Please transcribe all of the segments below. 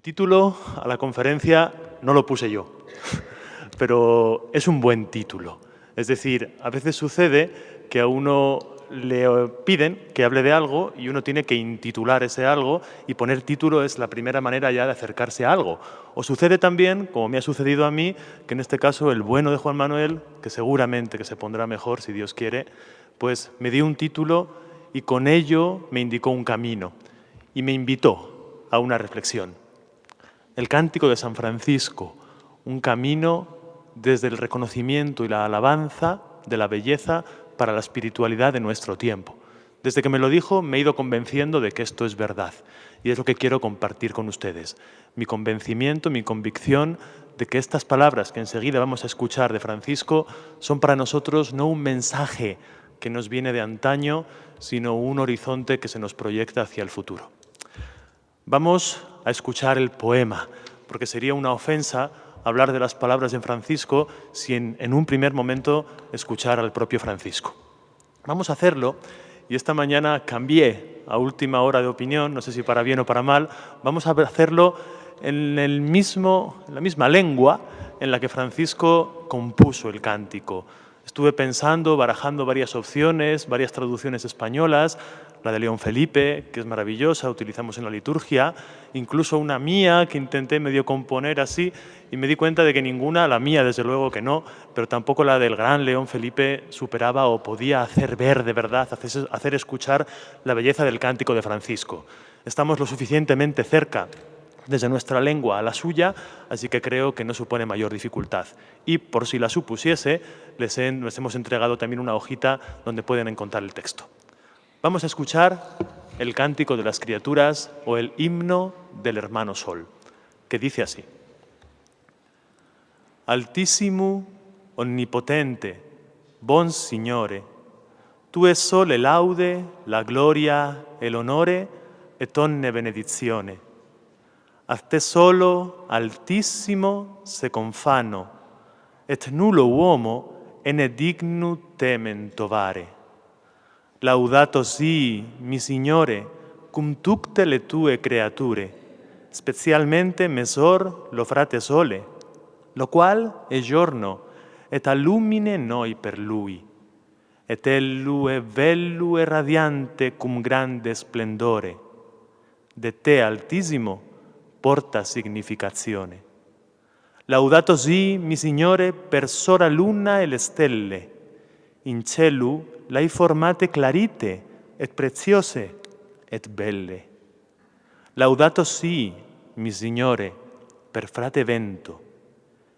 Título a la conferencia no lo puse yo, pero es un buen título. Es decir, a veces sucede que a uno le piden que hable de algo y uno tiene que intitular ese algo, y poner título es la primera manera ya de acercarse a algo. O sucede también, como me ha sucedido a mí, que en este caso el bueno de Juan Manuel, que seguramente que se pondrá mejor si Dios quiere, pues me dio un título y con ello me indicó un camino y me invitó a una reflexión. El Cántico de San Francisco, un camino desde el reconocimiento y la alabanza de la belleza para la espiritualidad de nuestro tiempo. Desde que me lo dijo, me he ido convenciendo de que esto es verdad, y es lo que quiero compartir con ustedes. Mi convencimiento, mi convicción de que estas palabras que enseguida vamos a escuchar de Francisco son para nosotros no un mensaje que nos viene de antaño, sino un horizonte que se nos proyecta hacia el futuro. Vamos a escuchar el poema, porque sería una ofensa hablar de las palabras de Francisco sin en un primer momento escuchar al propio Francisco. Vamos a hacerlo, y esta mañana cambié a última hora de opinión, no sé si para bien o para mal. Vamos a hacerlo en la misma lengua en la que Francisco compuso el cántico. Estuve pensando, barajando varias opciones, varias traducciones españolas, la de León Felipe, que es maravillosa, utilizamos en la liturgia, incluso una mía que intenté medio componer así, y me di cuenta de que ninguna, la mía desde luego que no, pero tampoco la del gran León Felipe superaba o podía hacer ver de verdad, hacer escuchar la belleza del cántico de Francisco. Estamos lo suficientemente cerca desde nuestra lengua a la suya, así que creo que no supone mayor dificultad. Y por si la supusiese, les hemos entregado también una hojita donde pueden encontrar el texto. Vamos a escuchar el Cántico de las Criaturas o el himno del hermano Sol, que dice así: Altissimo, onnipotente, bon Signore, tu es sole laude, la gloria, el onore et onne benedizione. A te solo, altissimo, se confano, et nullo uomo ene dignu temen tovare. Laudato sii, mi Signore, cum tutte le tue creature, specialmente mesor lo frate sole, lo qual è giorno, et allumine noi per lui. Et ellu è vellu e radiante cum grande splendore. De te, altissimo, porta significazione. Laudato sii, mi Signore, per sora luna e le stelle. In cielu l'hai formate clarite, et preziose, et belle. Laudato sii, mi Signore, per frate vento,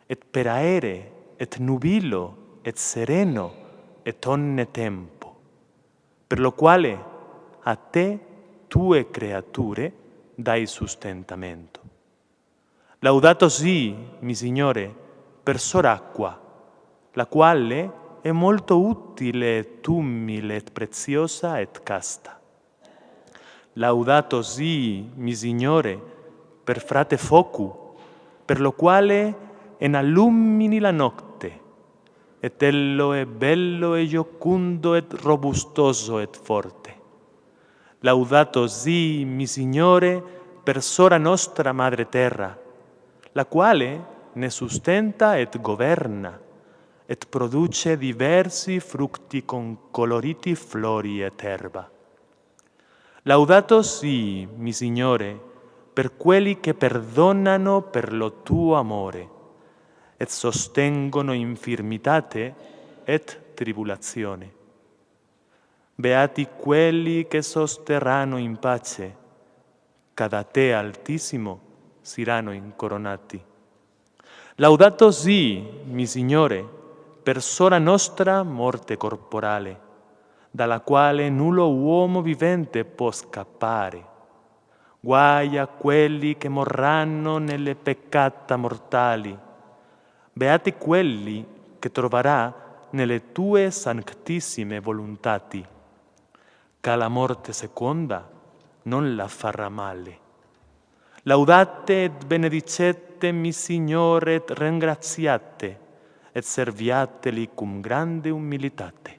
et per aere, et nubilo, et sereno, et onne tempo, per lo quale a te, tue creature, dai sustentamento. Laudato sii, mi Signore, per sor'acqua, la quale è molto utile et umile et preziosa et casta. Laudato sii, mi Signore, per frate focu, per lo quale en allumini la nocte, et ello è bello e giocundo et robustoso et forte. Laudato sii, mi Signore, per sora nostra madre terra, la quale ne sustenta et governa, et produce diversi fructi con coloriti flori et erba. Laudato sii, mi Signore, per quelli che perdonano per lo tuo amore, et sostengono infirmitate et tribulazione. Beati quelli che sosterranno in pace, cada te altissimo siranno incoronati. Laudato sii, mi Signore, per sora nostra morte corporale, dalla quale nullo uomo vivente può scappare. Guai a quelli che morranno nelle peccata mortali. Beati quelli che troverà nelle tue sanctissime volontati, che la morte seconda non la farà male. Laudate et benedicete mi Signore et ringraziate, et serviateli cum grande humilitate.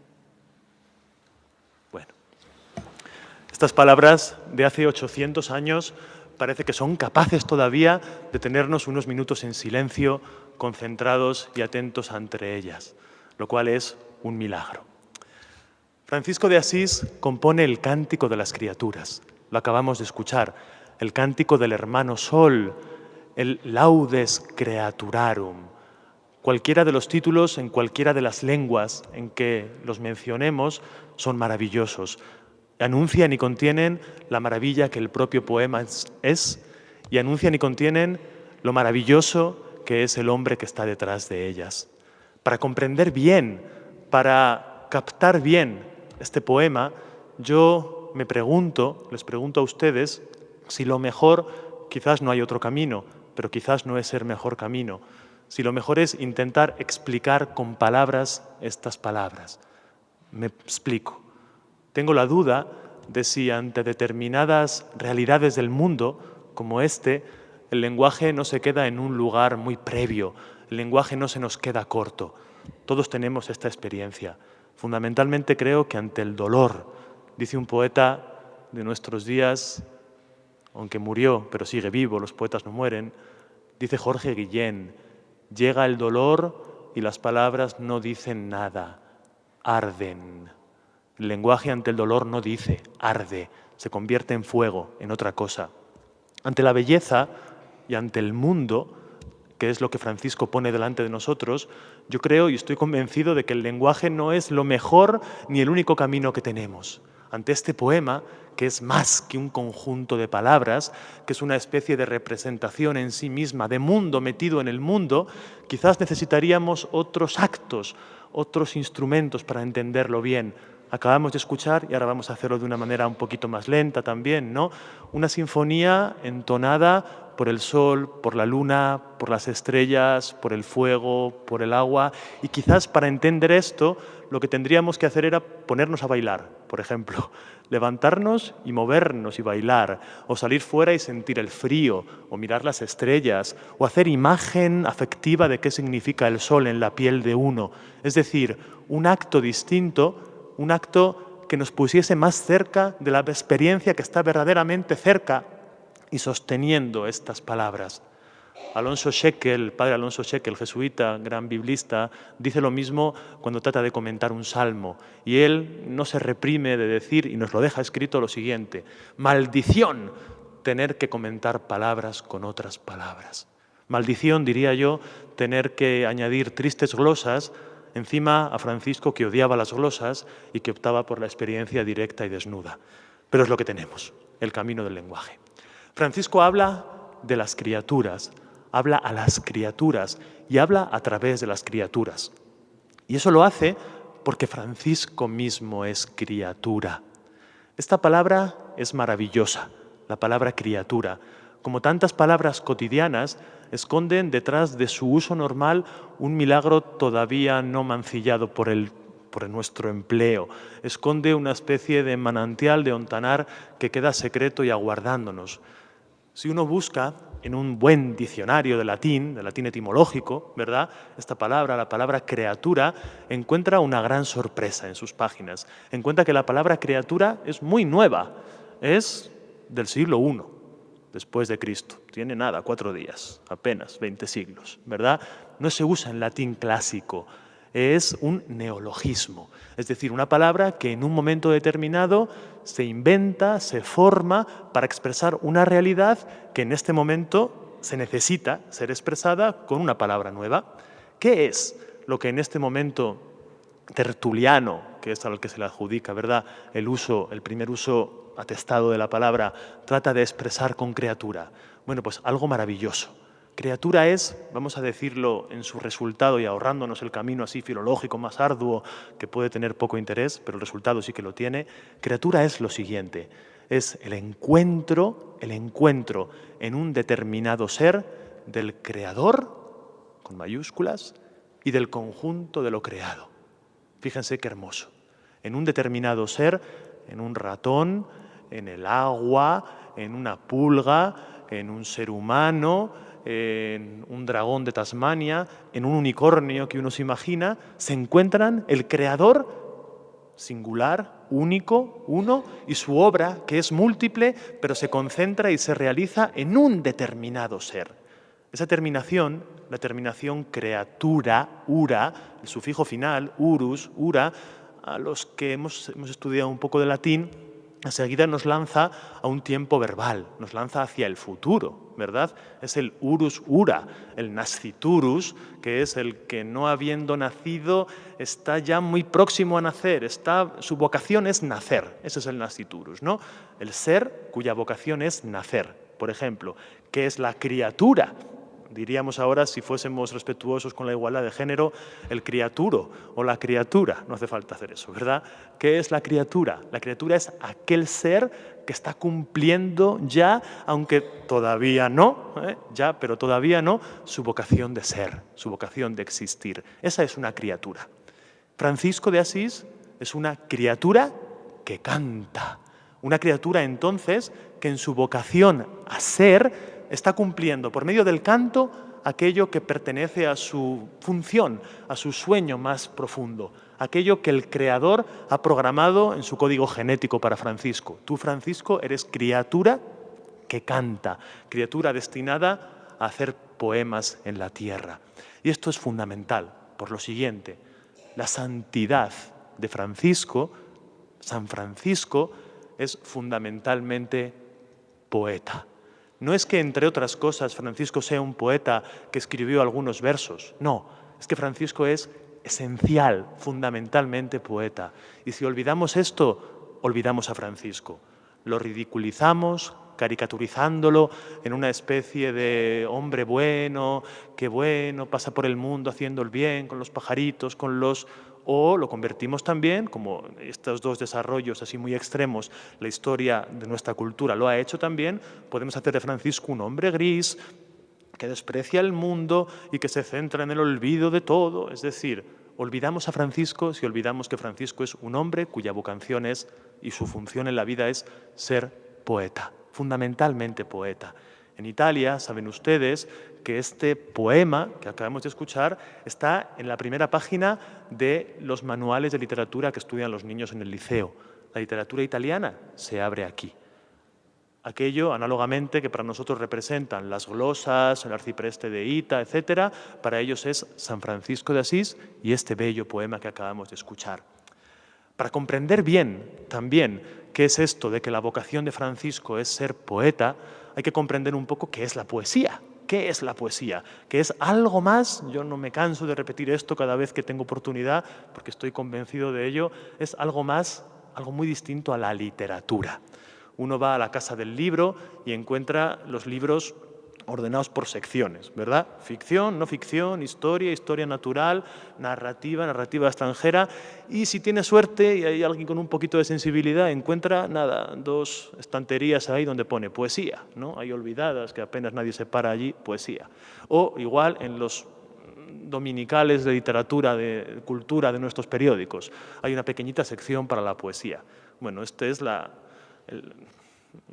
Bueno, estas palabras de hace 800 años parece que son capaces todavía de tenernos unos minutos en silencio, concentrados y atentos ante ellas, lo cual es un milagro. Francisco de Asís compone el Cántico de las Criaturas, lo acabamos de escuchar, el Cántico del Hermano Sol, el Laudes Creaturarum. Cualquiera de los títulos en cualquiera de las lenguas en que los mencionemos son maravillosos. Anuncian y contienen la maravilla que el propio poema es y anuncian y contienen lo maravilloso que es el hombre que está detrás de ellas. Para comprender bien, para captar bien este poema, yo les pregunto a ustedes si lo mejor, quizás no hay otro camino, pero quizás no es ser mejor camino, si lo mejor es intentar explicar con palabras estas palabras. Me explico. Tengo la duda de si ante determinadas realidades del mundo, como este, el lenguaje no se queda en un lugar muy previo, el lenguaje no se nos queda corto. Todos tenemos esta experiencia. Fundamentalmente creo que ante el dolor, dice un poeta de nuestros días, aunque murió, pero sigue vivo, los poetas no mueren, dice Jorge Guillén, llega el dolor y las palabras no dicen nada, arden. El lenguaje ante el dolor no dice, arde, se convierte en fuego, en otra cosa. Ante la belleza y ante el mundo, que es lo que Francisco pone delante de nosotros, yo creo y estoy convencido de que el lenguaje no es lo mejor ni el único camino que tenemos. Ante este poema, que es más que un conjunto de palabras, que es una especie de representación en sí misma, de mundo metido en el mundo, quizás necesitaríamos otros actos, otros instrumentos para entenderlo bien. Acabamos de escuchar, y ahora vamos a hacerlo de una manera un poquito más lenta también, ¿no? Una sinfonía entonada por el sol, por la luna, por las estrellas, por el fuego, por el agua. Y quizás para entender esto, lo que tendríamos que hacer era ponernos a bailar, por ejemplo. Levantarnos y movernos y bailar, o salir fuera y sentir el frío, o mirar las estrellas, o hacer imagen afectiva de qué significa el sol en la piel de uno. Es decir, un acto distinto, un acto que nos pusiese más cerca de la experiencia que está verdaderamente cerca y sosteniendo estas palabras. Alonso Shekel, el padre Alonso Shekel, jesuita, gran biblista, dice lo mismo cuando trata de comentar un salmo. Y él no se reprime de decir, y nos lo deja escrito, lo siguiente: maldición tener que comentar palabras con otras palabras. Maldición, diría yo, tener que añadir tristes glosas encima a Francisco, que odiaba las glosas y que optaba por la experiencia directa y desnuda. Pero es lo que tenemos, el camino del lenguaje. Francisco habla de las criaturas, habla a las criaturas y habla a través de las criaturas. Y eso lo hace porque Francisco mismo es criatura. Esta palabra es maravillosa, la palabra criatura. Como tantas palabras cotidianas, esconden detrás de su uso normal un milagro todavía no mancillado por nuestro empleo. Esconde una especie de manantial de Ontanar que queda secreto y aguardándonos. Si uno busca en un buen diccionario de latín etimológico, ¿verdad?, esta palabra, la palabra criatura, encuentra una gran sorpresa en sus páginas. Encuentra que la palabra criatura es muy nueva, es del siglo I después de Cristo. Tiene 4 días, apenas 20 siglos, ¿verdad? No se usa en latín clásico. Es un neologismo, es decir, una palabra que en un momento determinado se inventa, se forma para expresar una realidad que en este momento se necesita ser expresada con una palabra nueva. ¿Qué es lo que en este momento Tertuliano, que es al que se le adjudica, ¿verdad?, el primer uso atestado de la palabra, trata de expresar con criatura? Bueno, pues algo maravilloso. Criatura es, vamos a decirlo en su resultado y ahorrándonos el camino así filológico más arduo que puede tener poco interés, pero el resultado sí que lo tiene. Criatura es lo siguiente: es el encuentro en un determinado ser del creador, con mayúsculas, y del conjunto de lo creado. Fíjense qué hermoso. En un determinado ser, en un ratón, en el agua, en una pulga, en un ser humano, en un dragón de Tasmania, en un unicornio que uno se imagina, se encuentran el creador singular, único, uno, y su obra, que es múltiple, pero se concentra y se realiza en un determinado ser. Esa terminación, la terminación creatura, ura, el sufijo final, urus, ura, a los que hemos estudiado un poco de latín, enseguida nos lanza a un tiempo verbal, nos lanza hacia el futuro, ¿verdad? Es el urus ura, el nasciturus, que es el que no habiendo nacido está ya muy próximo a nacer, su vocación es nacer, ese es el nasciturus, ¿no? El ser cuya vocación es nacer, por ejemplo, que es la criatura. Diríamos ahora, si fuésemos respetuosos con la igualdad de género, el criaturo o la criatura. No hace falta hacer eso, ¿verdad? ¿Qué es la criatura? La criatura es aquel ser que está cumpliendo ya, aunque todavía no, pero todavía no, su vocación de ser, su vocación de existir. Esa es una criatura. Francisco de Asís es una criatura que canta. Una criatura, entonces, que en su vocación a ser está cumpliendo por medio del canto aquello que pertenece a su función, a su sueño más profundo, aquello que el Creador ha programado en su código genético para Francisco. Tú, Francisco, eres criatura que canta, criatura destinada a hacer poemas en la tierra. Y esto es fundamental por lo siguiente: la santidad de Francisco, San Francisco, es fundamentalmente poeta. No es que, entre otras cosas, Francisco sea un poeta que escribió algunos versos. No, es que Francisco es esencial, fundamentalmente poeta. Y si olvidamos esto, olvidamos a Francisco. Lo ridiculizamos, caricaturizándolo en una especie de hombre bueno, que bueno, pasa por el mundo haciendo el bien, con los pajaritos, o lo convertimos también, como estos dos desarrollos así muy extremos, la historia de nuestra cultura lo ha hecho también, podemos hacer de Francisco un hombre gris, que desprecia el mundo y que se centra en el olvido de todo. Es decir, olvidamos a Francisco si olvidamos que Francisco es un hombre cuya vocación es y su función en la vida es ser poeta, fundamentalmente poeta. En Italia, saben ustedes que este poema que acabamos de escuchar está en la primera página de los manuales de literatura que estudian los niños en el liceo. La literatura italiana se abre aquí. Aquello, análogamente, que para nosotros representan las glosas, el arcipreste de Ita, etc., para ellos es San Francisco de Asís y este bello poema que acabamos de escuchar. Para comprender bien también qué es esto de que la vocación de Francisco es ser poeta, hay que comprender un poco qué es la poesía. ¿Qué es la poesía? Que es algo más, yo no me canso de repetir esto cada vez que tengo oportunidad, porque estoy convencido de ello, es algo más, algo muy distinto a la literatura. Uno va a la casa del libro y encuentra los libros ordenados por secciones, ¿verdad? Ficción, no ficción, historia, historia natural, narrativa, narrativa extranjera. Y si tiene suerte y hay alguien con un poquito de sensibilidad, encuentra, nada, dos estanterías ahí donde pone poesía, ¿no? Hay olvidadas, que apenas nadie se para allí, poesía. O igual en los dominicales de literatura, de cultura de nuestros periódicos, hay una pequeñita sección para la poesía. Bueno, este es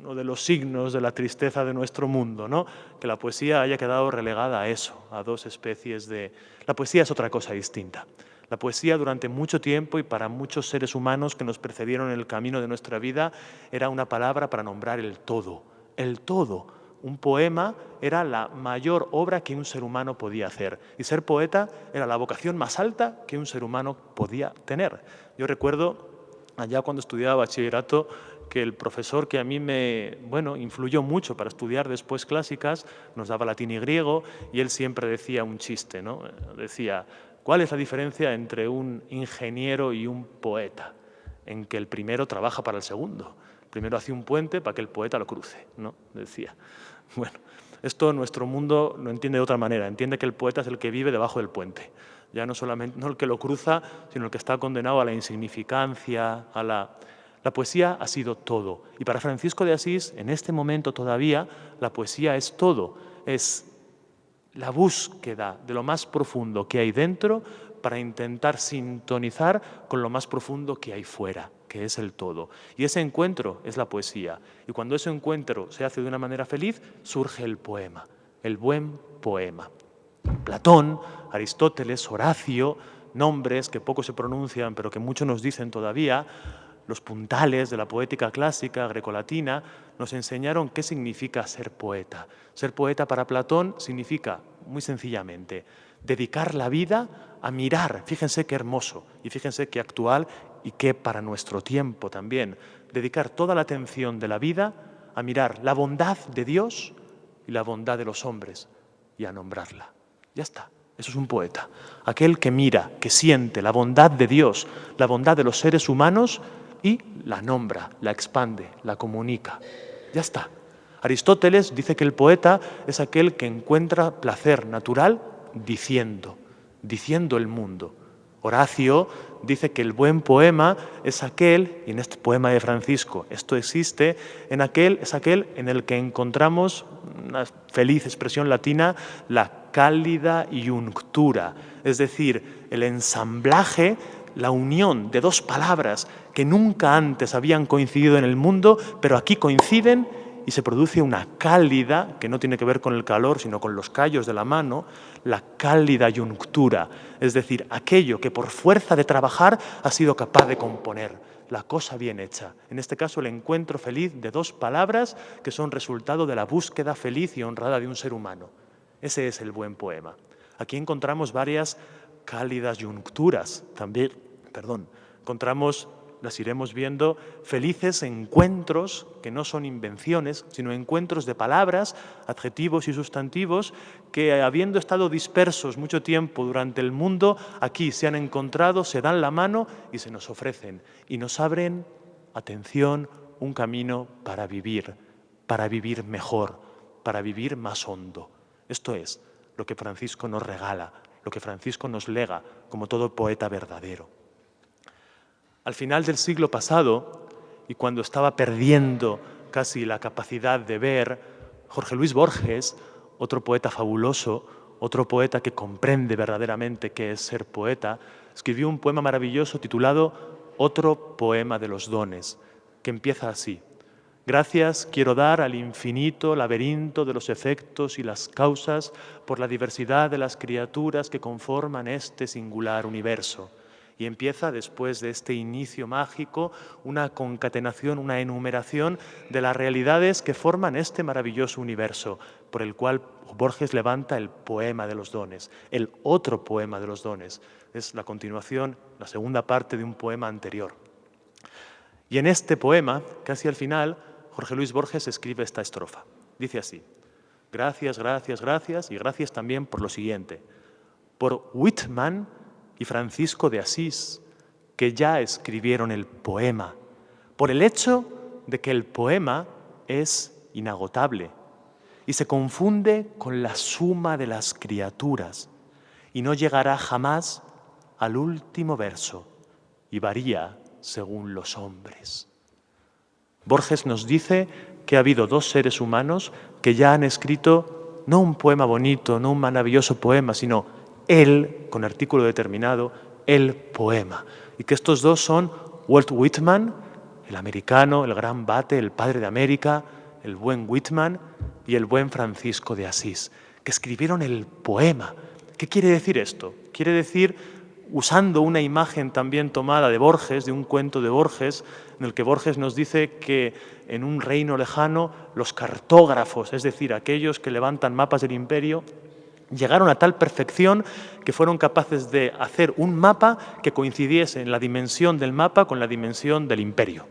uno de los signos de la tristeza de nuestro mundo, ¿no? Que la poesía haya quedado relegada a eso, a dos especies de... La poesía es otra cosa distinta. La poesía durante mucho tiempo y para muchos seres humanos que nos precedieron en el camino de nuestra vida era una palabra para nombrar el todo. El todo. Un poema era la mayor obra que un ser humano podía hacer. Y ser poeta era la vocación más alta que un ser humano podía tener. Yo recuerdo, allá cuando estudiaba bachillerato, que el profesor que a mí me influyó mucho para estudiar después clásicas, nos daba latín y griego, y él siempre decía un chiste, ¿no? Decía, ¿cuál es la diferencia entre un ingeniero y un poeta? En que el primero trabaja para el segundo. El primero hace un puente para que el poeta lo cruce, ¿no? Decía. Bueno, esto nuestro mundo lo entiende de otra manera. Entiende que el poeta es el que vive debajo del puente. Ya no solamente no el que lo cruza, sino el que está condenado a la insignificancia, a la... La poesía ha sido todo. Y para Francisco de Asís, en este momento todavía, la poesía es todo. Es la búsqueda de lo más profundo que hay dentro para intentar sintonizar con lo más profundo que hay fuera, que es el todo. Y ese encuentro es la poesía. Y cuando ese encuentro se hace de una manera feliz, surge el poema, el buen poema. Platón, Aristóteles, Horacio, nombres que poco se pronuncian, pero que mucho nos dicen todavía. Los puntales de la poética clásica grecolatina nos enseñaron qué significa ser poeta. Ser poeta para Platón significa, muy sencillamente, dedicar la vida a mirar, fíjense qué hermoso y fíjense qué actual y qué para nuestro tiempo también, dedicar toda la atención de la vida a mirar la bondad de Dios y la bondad de los hombres y a nombrarla. Ya está, eso es un poeta. Aquel que mira, que siente la bondad de Dios, la bondad de los seres humanos y la nombra, la expande, la comunica. Ya está. Aristóteles dice que el poeta es aquel que encuentra placer natural diciendo el mundo. Horacio dice que el buen poema es aquel, y en este poema de Francisco esto existe, es aquel en el que encontramos una feliz expresión latina, la cálida iunctura, es decir, el ensamblaje, la unión de dos palabras que nunca antes habían coincidido en el mundo, pero aquí coinciden y se produce una cálida, que no tiene que ver con el calor, sino con los callos de la mano, la cálida iunctura, es decir, aquello que por fuerza de trabajar ha sido capaz de componer, la cosa bien hecha. En este caso, el encuentro feliz de dos palabras que son resultado de la búsqueda feliz y honrada de un ser humano. Ese es el buen poema. Aquí encontramos varias cálidas iuncturas, también, encontramos, las iremos viendo, felices encuentros que no son invenciones, sino encuentros de palabras, adjetivos y sustantivos que, habiendo estado dispersos mucho tiempo durante el mundo, aquí se han encontrado, se dan la mano y se nos ofrecen y nos abren, atención, un camino para vivir mejor, para vivir más hondo. Esto es lo que Francisco nos regala, lo que Francisco nos lega como todo poeta verdadero. Al final del siglo pasado, y cuando estaba perdiendo casi la capacidad de ver, Jorge Luis Borges, otro poeta fabuloso, otro poeta que comprende verdaderamente qué es ser poeta, escribió un poema maravilloso titulado Otro poema de los dones, que empieza así. Gracias quiero dar al infinito laberinto de los efectos y las causas por la diversidad de las criaturas que conforman este singular universo. Y empieza, después de este inicio mágico, una concatenación, una enumeración de las realidades que forman este maravilloso universo, por el cual Borges levanta el poema de los dones, el otro poema de los dones. Es la continuación, la segunda parte de un poema anterior. Y en este poema, casi al final, Jorge Luis Borges escribe esta estrofa. Dice así: gracias, gracias, gracias, y gracias también por lo siguiente. Por Whitman y Francisco de Asís, que ya escribieron el poema, por el hecho de que el poema es inagotable y se confunde con la suma de las criaturas y no llegará jamás al último verso y varía según los hombres. Borges nos dice que ha habido dos seres humanos que ya han escrito no un poema bonito, no un maravilloso poema, sino el, con artículo determinado, el poema. Y que estos dos son Walt Whitman, el americano, el gran bate, el padre de América, el buen Whitman, y el buen Francisco de Asís, que escribieron el poema. ¿Qué quiere decir esto? Quiere decir, usando una imagen también tomada de Borges, de un cuento de Borges, en el que Borges nos dice que en un reino lejano los cartógrafos, es decir, aquellos que levantan mapas del imperio, llegaron a tal perfección que fueron capaces de hacer un mapa que coincidiese en la dimensión del mapa con la dimensión del imperio.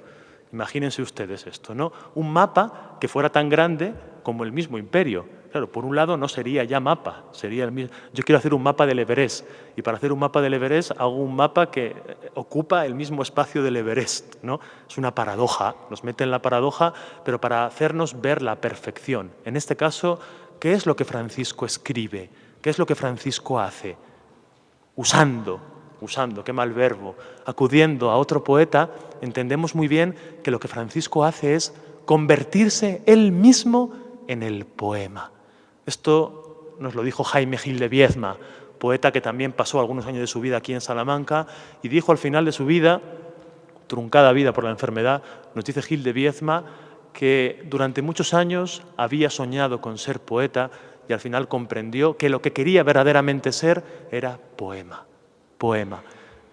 Imagínense ustedes esto, ¿no? Un mapa que fuera tan grande como el mismo imperio. Claro, por un lado no sería ya mapa, sería el mismo. Yo quiero hacer un mapa del Everest y para hacer un mapa del Everest hago un mapa que ocupa el mismo espacio del Everest, ¿no? Es una paradoja, nos mete en la paradoja, pero para hacernos ver la perfección. En este caso, ¿qué es lo que Francisco escribe? ¿Qué es lo que Francisco hace? Usando, qué mal verbo, acudiendo a otro poeta, entendemos muy bien que lo que Francisco hace es convertirse él mismo en el poema. Esto nos lo dijo Jaime Gil de Viedma, poeta que también pasó algunos años de su vida aquí en Salamanca y dijo al final de su vida, truncada vida por la enfermedad, nos dice Gil de Viedma, que durante muchos años había soñado con ser poeta y al final comprendió que lo que quería verdaderamente ser era poema. poema.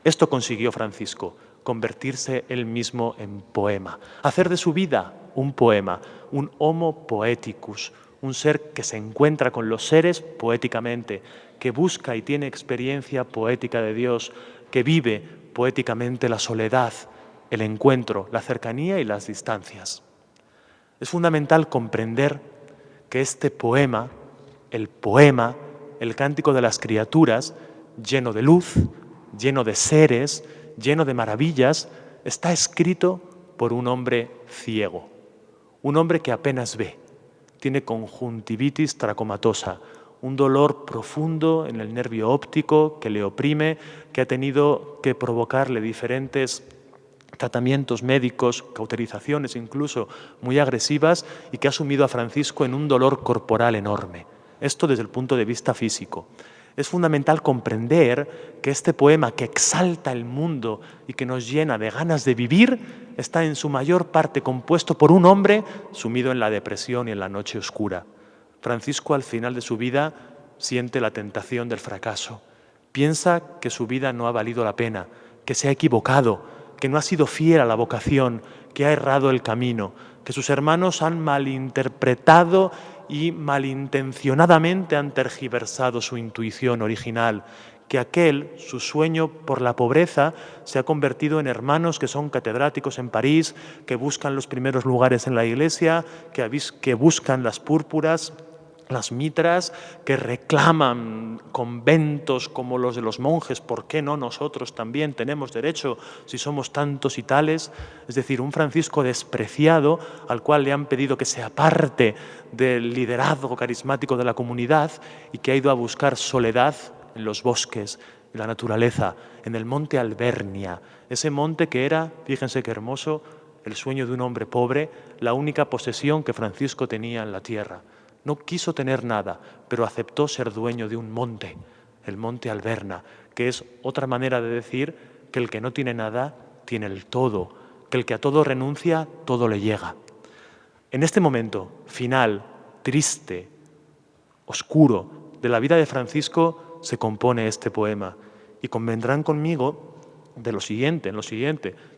Esto consiguió Francisco, convertirse él mismo en poema, hacer de su vida un poema, un homo poeticus, un ser que se encuentra con los seres poéticamente, que busca y tiene experiencia poética de Dios, que vive poéticamente la soledad, el encuentro, la cercanía y las distancias. Es fundamental comprender que este poema, el cántico de las criaturas, lleno de luz, lleno de seres, lleno de maravillas, está escrito por un hombre ciego, un hombre que apenas ve, tiene conjuntivitis tracomatosa, un dolor profundo en el nervio óptico que le oprime, que ha tenido que provocarle diferentes tratamientos médicos, cauterizaciones incluso muy agresivas, y que ha sumido a Francisco en un dolor corporal enorme. Esto desde el punto de vista físico. Es fundamental comprender que este poema que exalta el mundo y que nos llena de ganas de vivir está en su mayor parte compuesto por un hombre sumido en la depresión y en la noche oscura. Francisco, al final de su vida, siente la tentación del fracaso. Piensa que su vida no ha valido la pena, que se ha equivocado, que no ha sido fiel a la vocación, que ha errado el camino, que sus hermanos han malinterpretado y malintencionadamente han tergiversado su intuición original, que aquel, su sueño por la pobreza, se ha convertido en hermanos que son catedráticos en París, que buscan los primeros lugares en la iglesia, que buscan las púrpuras, las mitras, que reclaman conventos como los de los monjes. ¿Por qué no nosotros también tenemos derecho si somos tantos y tales? Es decir, un Francisco despreciado al cual le han pedido que se aparte del liderazgo carismático de la comunidad y que ha ido a buscar soledad en los bosques, en la naturaleza, en el monte Albernia, ese monte que era, fíjense qué hermoso, el sueño de un hombre pobre, la única posesión que Francisco tenía en la tierra. No quiso tener nada, pero aceptó ser dueño de un monte, el monte Alberna, que es otra manera de decir que el que no tiene nada tiene el todo, que el que a todo renuncia, todo le llega. En este momento final, triste, oscuro, de la vida de Francisco se compone este poema. Y convendrán conmigo en lo siguiente,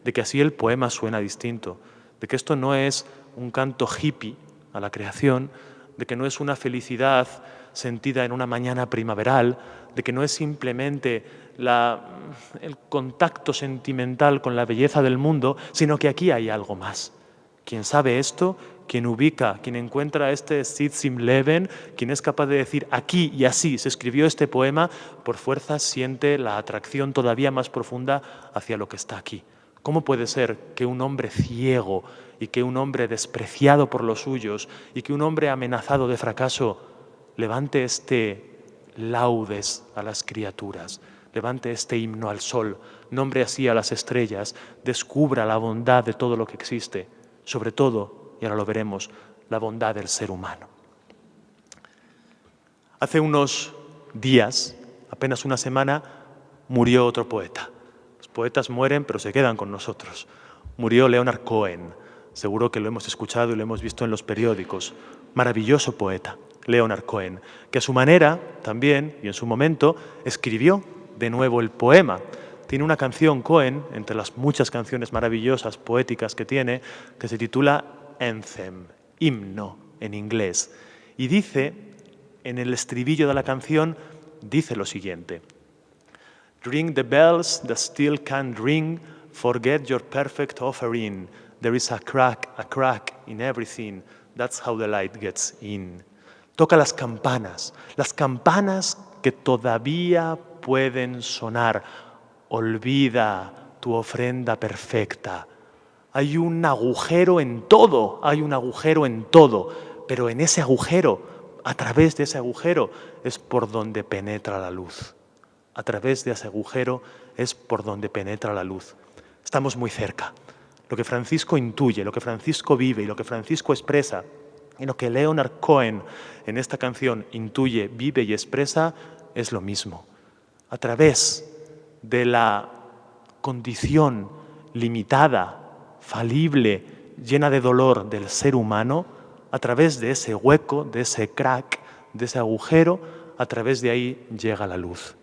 de que así el poema suena distinto, de que esto no es un canto hippie a la creación, de que no es una felicidad sentida en una mañana primaveral, de que no es simplemente el contacto sentimental con la belleza del mundo, sino que aquí hay algo más. Quien sabe esto, quien ubica, quien encuentra este Sitz im Leben, quien es capaz de decir aquí y así se escribió este poema, por fuerza siente la atracción todavía más profunda hacia lo que está aquí. ¿Cómo puede ser que un hombre ciego y que un hombre despreciado por los suyos y que un hombre amenazado de fracaso levante este laudes a las criaturas, levante este himno al sol, nombre así a las estrellas, descubra la bondad de todo lo que existe, sobre todo, y ahora lo veremos, la bondad del ser humano? Hace unos días, apenas una semana, murió otro poeta. Los poetas mueren, pero se quedan con nosotros. Murió Leonard Cohen. Seguro que lo hemos escuchado y lo hemos visto en los periódicos. Maravilloso poeta, Leonard Cohen, que a su manera también, y en su momento, escribió de nuevo el poema. Tiene una canción, Cohen, entre las muchas canciones maravillosas, poéticas que tiene, que se titula Anthem, himno en inglés. Y dice, en el estribillo de la canción, dice lo siguiente: Ring the bells that still can't ring, forget your perfect offering. There is a crack in everything. That's how the light gets in. Toca las campanas que todavía pueden sonar. Olvida tu ofrenda perfecta. Hay un agujero en todo, pero en ese agujero, a través de ese agujero, es por donde penetra la luz. A través de ese agujero es por donde penetra la luz. Estamos muy cerca. Lo que Francisco intuye, lo que Francisco vive y lo que Francisco expresa, y lo que Leonard Cohen en esta canción intuye, vive y expresa, es lo mismo. A través de la condición limitada, falible, llena de dolor del ser humano, a través de ese hueco, de ese crack, de ese agujero, a través de ahí llega la luz.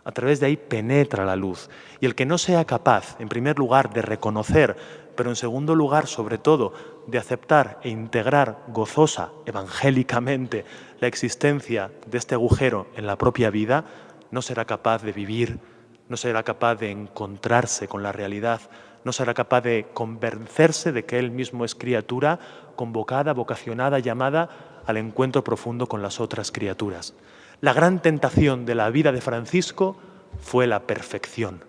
A través de ahí penetra la luz. Y el que no sea capaz, en primer lugar, de reconocer, pero en segundo lugar, sobre todo, de aceptar e integrar gozosa, evangélicamente, la existencia de este agujero en la propia vida, no será capaz de vivir, no será capaz de encontrarse con la realidad, no será capaz de convencerse de que él mismo es criatura convocada, vocacionada, llamada al encuentro profundo con las otras criaturas. La gran tentación de la vida de Francisco fue la perfección.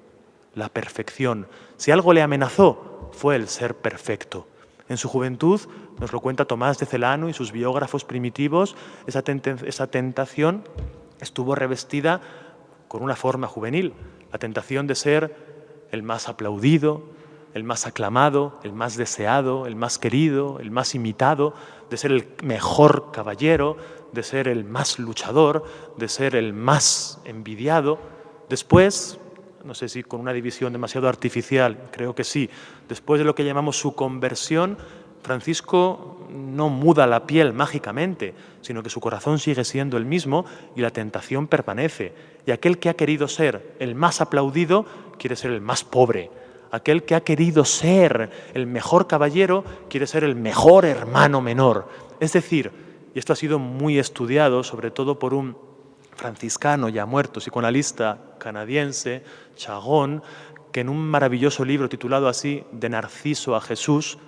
La perfección. Si algo le amenazó, fue el ser perfecto. En su juventud, nos lo cuenta Tomás de Celano y sus biógrafos primitivos, esa tentación estuvo revestida con una forma juvenil. La tentación de ser el más aplaudido, el más aclamado, el más deseado, el más querido, el más imitado, de ser el mejor caballero, de ser el más luchador, de ser el más envidiado. Después, no sé si con una división demasiado artificial, creo que sí, después de lo que llamamos su conversión, Francisco no muda la piel mágicamente, sino que su corazón sigue siendo el mismo y la tentación permanece. Y aquel que ha querido ser el más aplaudido quiere ser el más pobre. Aquel que ha querido ser el mejor caballero quiere ser el mejor hermano menor. Es decir, y esto ha sido muy estudiado, sobre todo por un franciscano ya muerto, psicoanalista canadiense, Chagón, que en un maravilloso libro titulado así, De Narciso a Jesús,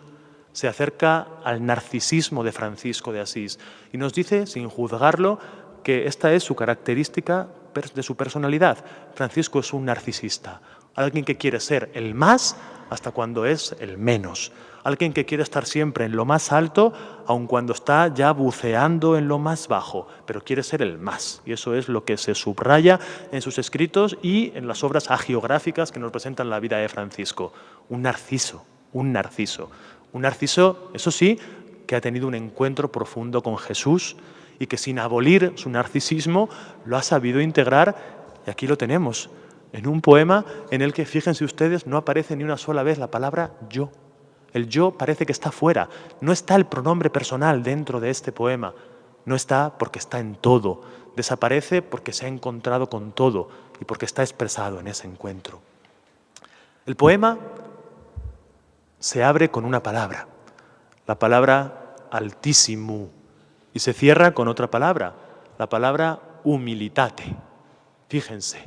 se acerca al narcisismo de Francisco de Asís y nos dice, sin juzgarlo, que esta es su característica de su personalidad. Francisco es un narcisista, alguien que quiere ser el más hasta cuando es el menos, alguien que quiere estar siempre en lo más alto, aun cuando está ya buceando en lo más bajo, pero quiere ser el más. Y eso es lo que se subraya en sus escritos y en las obras hagiográficas que nos presentan la vida de Francisco. Un narciso, un narciso. Un narciso, eso sí, que ha tenido un encuentro profundo con Jesús y que sin abolir su narcisismo lo ha sabido integrar, y aquí lo tenemos, en un poema en el que, fíjense ustedes, no aparece ni una sola vez la palabra yo. El yo parece que está fuera, no está el pronombre personal dentro de este poema, no está porque está en todo, desaparece porque se ha encontrado con todo y porque está expresado en ese encuentro. El poema se abre con una palabra, la palabra altísimo, y se cierra con otra palabra, la palabra humilitate. Fíjense,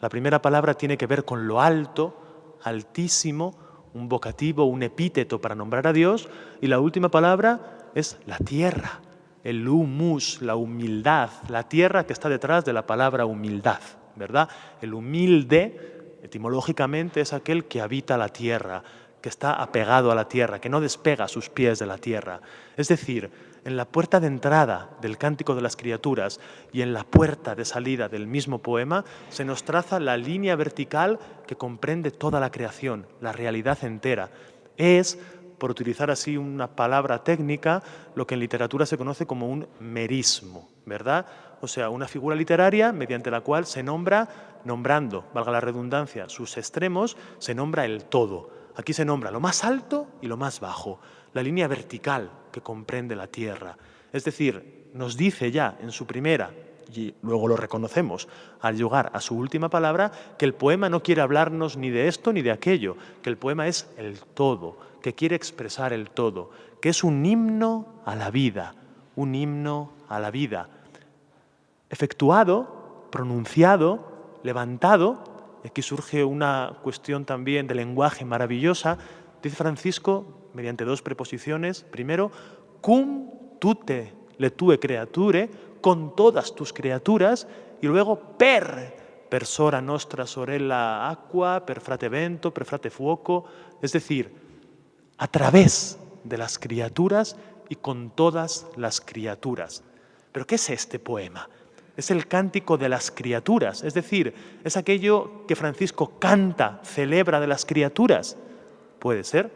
la primera palabra tiene que ver con lo alto, altísimo, un vocativo, un epíteto para nombrar a Dios, y la última palabra es la tierra, el humus, la humildad, la tierra que está detrás de la palabra humildad, ¿verdad? El humilde, etimológicamente, es aquel que habita la tierra, que está apegado a la tierra, que no despega sus pies de la tierra. Es decir, en la puerta de entrada del Cántico de las Criaturas y en la puerta de salida del mismo poema se nos traza la línea vertical que comprende toda la creación, la realidad entera. Es, por utilizar así una palabra técnica, lo que en literatura se conoce como un merismo, ¿verdad? O sea, una figura literaria mediante la cual se nombra, nombrando, valga la redundancia, sus extremos, se nombra el todo. Aquí se nombra lo más alto y lo más bajo, la línea vertical que comprende la tierra. Es decir, nos dice ya en su primera, y luego lo reconocemos al llegar a su última palabra, que el poema no quiere hablarnos ni de esto ni de aquello, que el poema es el todo, que quiere expresar el todo, que es un himno a la vida, un himno a la vida, efectuado, pronunciado, levantado. Aquí surge una cuestión también de lenguaje maravillosa. Dice Francisco, mediante dos preposiciones, primero, cum tutte le tue creature, con todas tus criaturas, y luego per sora nostra sorella aqua, per frate vento, per frate fuoco, es decir, a través de las criaturas y con todas las criaturas. ¿Pero qué es este poema? Es el cántico de las criaturas, es decir, es aquello que Francisco canta, celebra de las criaturas. ¿Puede ser?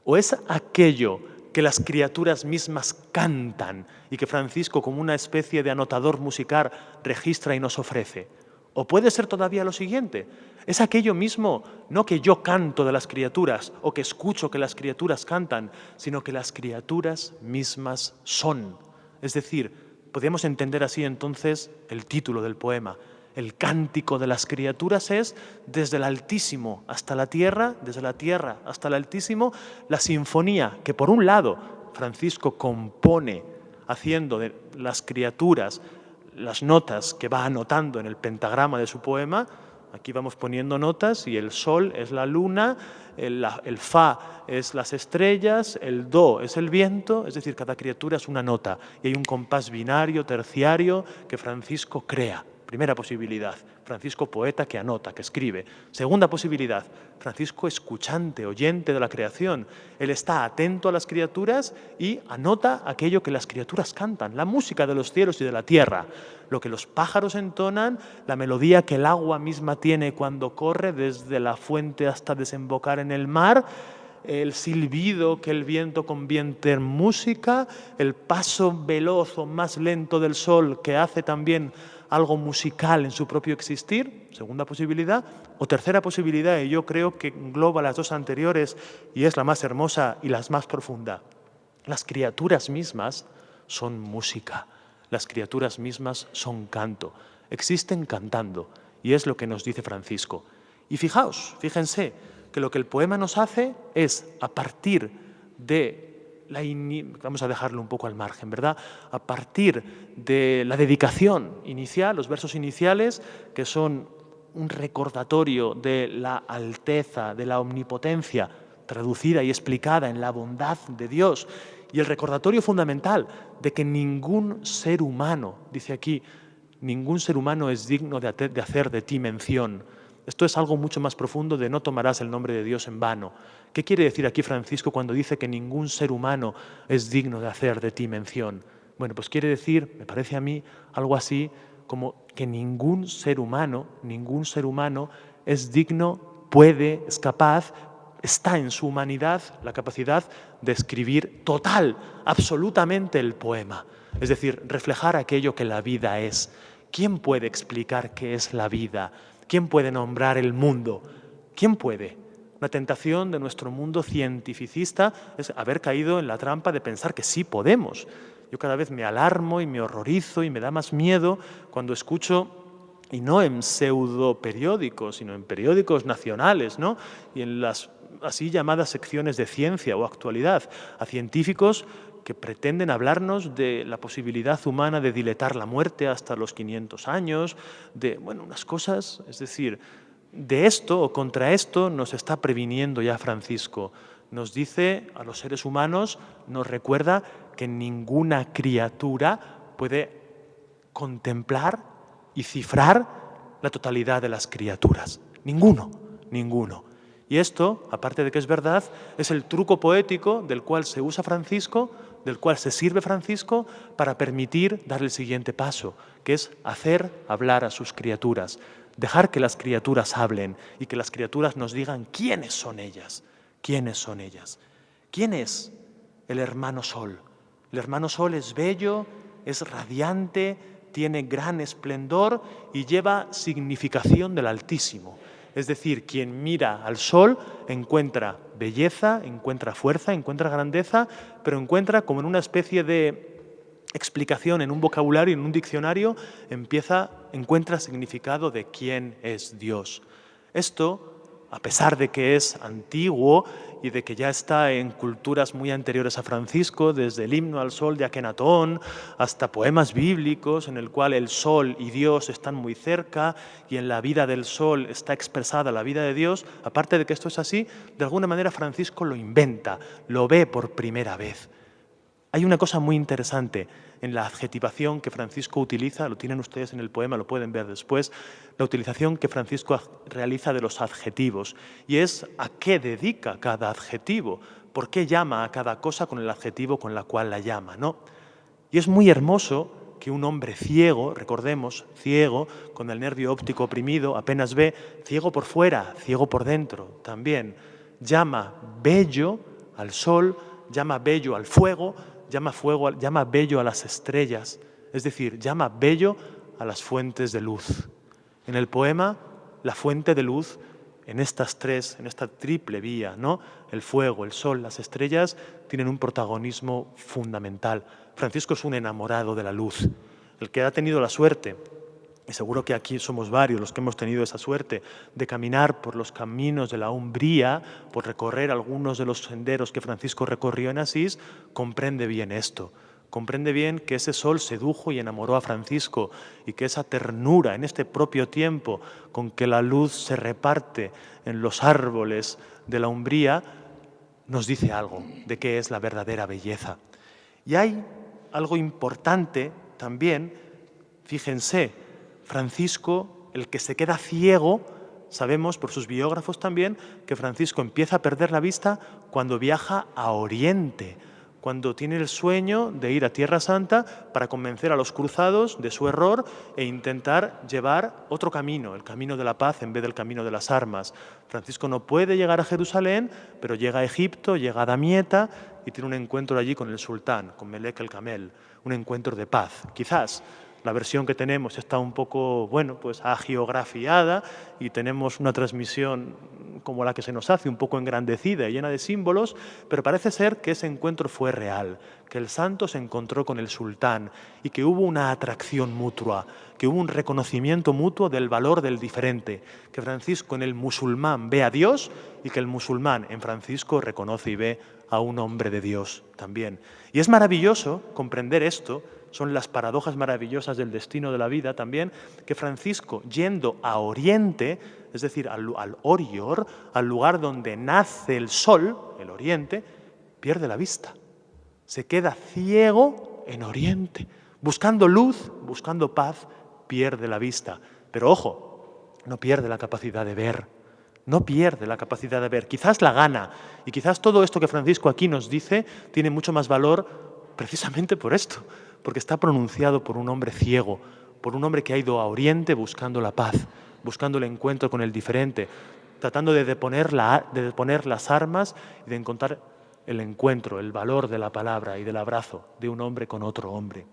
¿O es aquello que las criaturas mismas cantan y que Francisco, como una especie de anotador musical, registra y nos ofrece? ¿O puede ser todavía lo siguiente? Es aquello mismo, no que yo canto de las criaturas o que escucho que las criaturas cantan, sino que las criaturas mismas son. Es decir, podríamos entender así entonces el título del poema, El cántico de las criaturas es desde el Altísimo hasta la tierra, desde la tierra hasta el Altísimo, la sinfonía que por un lado Francisco compone haciendo de las criaturas las notas que va anotando en el pentagrama de su poema. Aquí vamos poniendo notas y el sol es la luna, el fa es las estrellas, el do es el viento, es decir, cada criatura es una nota y hay un compás binario, terciario que Francisco crea. Primera posibilidad, Francisco poeta que anota, que escribe. Segunda posibilidad, Francisco escuchante, oyente de la creación. Él está atento a las criaturas y anota aquello que las criaturas cantan, la música de los cielos y de la tierra, lo que los pájaros entonan, la melodía que el agua misma tiene cuando corre desde la fuente hasta desembocar en el mar, el silbido que el viento convierte en música, el paso veloz o más lento del sol que hace también algo musical en su propio existir, segunda posibilidad, o tercera posibilidad, y yo creo que engloba las dos anteriores y es la más hermosa y la más profunda. Las criaturas mismas son música, las criaturas mismas son canto, existen cantando, y es lo que nos dice Francisco. Y fíjense, que lo que el poema nos hace es, a partir de vamos a dejarlo un poco al margen, ¿verdad? A partir de la dedicación inicial, los versos iniciales, que son un recordatorio de la alteza, de la omnipotencia, traducida y explicada en la bondad de Dios, y el recordatorio fundamental de que ningún ser humano, dice aquí, ningún ser humano es digno de hacer de ti mención. Esto es algo mucho más profundo de no tomarás el nombre de Dios en vano. ¿Qué quiere decir aquí Francisco cuando dice que ningún ser humano es digno de hacer de ti mención? Bueno, pues quiere decir, me parece a mí, algo así como que ningún ser humano es digno, puede, es capaz, está en su humanidad la capacidad de escribir total, absolutamente el poema. Es decir, reflejar aquello que la vida es. ¿Quién puede explicar qué es la vida? ¿Quién puede nombrar el mundo? ¿Quién puede? Una tentación de nuestro mundo cientificista es haber caído en la trampa de pensar que sí podemos. Yo cada vez me alarmo y me horrorizo y me da más miedo cuando escucho, y no en pseudo periódicos, sino en periódicos nacionales, ¿no? Y en las así llamadas secciones de ciencia o actualidad, a científicos que pretenden hablarnos de la posibilidad humana de dilatar la muerte hasta los 500 años, de, bueno, unas cosas, es decir, de esto o contra esto nos está previniendo ya Francisco. Nos dice a los seres humanos, nos recuerda que ninguna criatura puede contemplar y cifrar la totalidad de las criaturas. Ninguno. Y esto, aparte de que es verdad, es el truco poético del cual se usa Francisco, del cual se sirve Francisco para permitir dar el siguiente paso, que es hacer hablar a sus criaturas, dejar que las criaturas hablen y que las criaturas nos digan quiénes son ellas, quiénes son ellas. ¿Quién es el hermano Sol? El hermano Sol es bello, es radiante, tiene gran esplendor y lleva significación del Altísimo. Es decir, quien mira al sol encuentra belleza, encuentra fuerza, encuentra grandeza, pero encuentra como en una especie de explicación, en un vocabulario, en un diccionario, encuentra significado de quién es Dios. Esto, a pesar de que es antiguo y de que ya está en culturas muy anteriores a Francisco, desde el himno al sol de Akenatón hasta poemas bíblicos en el cual el sol y Dios están muy cerca y en la vida del sol está expresada la vida de Dios, aparte de que esto es así, de alguna manera Francisco lo inventa, lo ve por primera vez. Hay una cosa muy interesante en la adjetivación que Francisco utiliza, lo tienen ustedes en el poema, lo pueden ver después, la utilización que Francisco realiza de los adjetivos, y es a qué dedica cada adjetivo, por qué llama a cada cosa con el adjetivo con la cual la llama, ¿no? Y es muy hermoso que un hombre ciego, recordemos, ciego, con el nervio óptico oprimido, apenas ve, ciego por fuera, ciego por dentro también, llama bello al sol, llama bello al fuego, llama bello a las estrellas, es decir, llama bello a las fuentes de luz. En el poema, la fuente de luz, en esta triple vía, ¿no? El fuego, el sol, las estrellas, tienen un protagonismo fundamental. Francisco es un enamorado de la luz, el que ha tenido la suerte y seguro que aquí somos varios los que hemos tenido esa suerte de caminar por los caminos de la Umbría, por recorrer algunos de los senderos que Francisco recorrió en Asís, comprende bien esto. Comprende bien que ese sol sedujo y enamoró a Francisco y que esa ternura en este propio tiempo con que la luz se reparte en los árboles de la Umbría nos dice algo de qué es la verdadera belleza. Y hay algo importante también, fíjense, Francisco, el que se queda ciego, sabemos por sus biógrafos también que Francisco empieza a perder la vista cuando viaja a Oriente, cuando tiene el sueño de ir a Tierra Santa para convencer a los cruzados de su error e intentar llevar otro camino, el camino de la paz en vez del camino de las armas. Francisco no puede llegar a Jerusalén, pero llega a Egipto, llega a Damieta y tiene un encuentro allí con el sultán, con Melek el Camel, un encuentro de paz. Quizás la versión que tenemos está un poco, bueno, pues agiografiada y tenemos una transmisión como la que se nos hace, un poco engrandecida y llena de símbolos, pero parece ser que ese encuentro fue real, que el santo se encontró con el sultán y que hubo una atracción mutua, que hubo un reconocimiento mutuo del valor del diferente, que Francisco en el musulmán ve a Dios y que el musulmán en Francisco reconoce y ve a un hombre de Dios también. Y es maravilloso comprender esto. Son las paradojas maravillosas del destino de la vida también, que Francisco, yendo a Oriente, es decir, al Orior, al lugar donde nace el sol, el Oriente, pierde la vista. Se queda ciego en Oriente. Buscando luz, buscando paz, pierde la vista. Pero ojo, no pierde la capacidad de ver. No pierde la capacidad de ver. Quizás la gana. Y quizás todo esto que Francisco aquí nos dice tiene mucho más valor precisamente por esto, porque está pronunciado por un hombre ciego, por un hombre que ha ido a Oriente buscando la paz, buscando el encuentro con el diferente, tratando de deponer las armas y de encontrar el encuentro, el valor de la palabra y del abrazo de un hombre con otro hombre.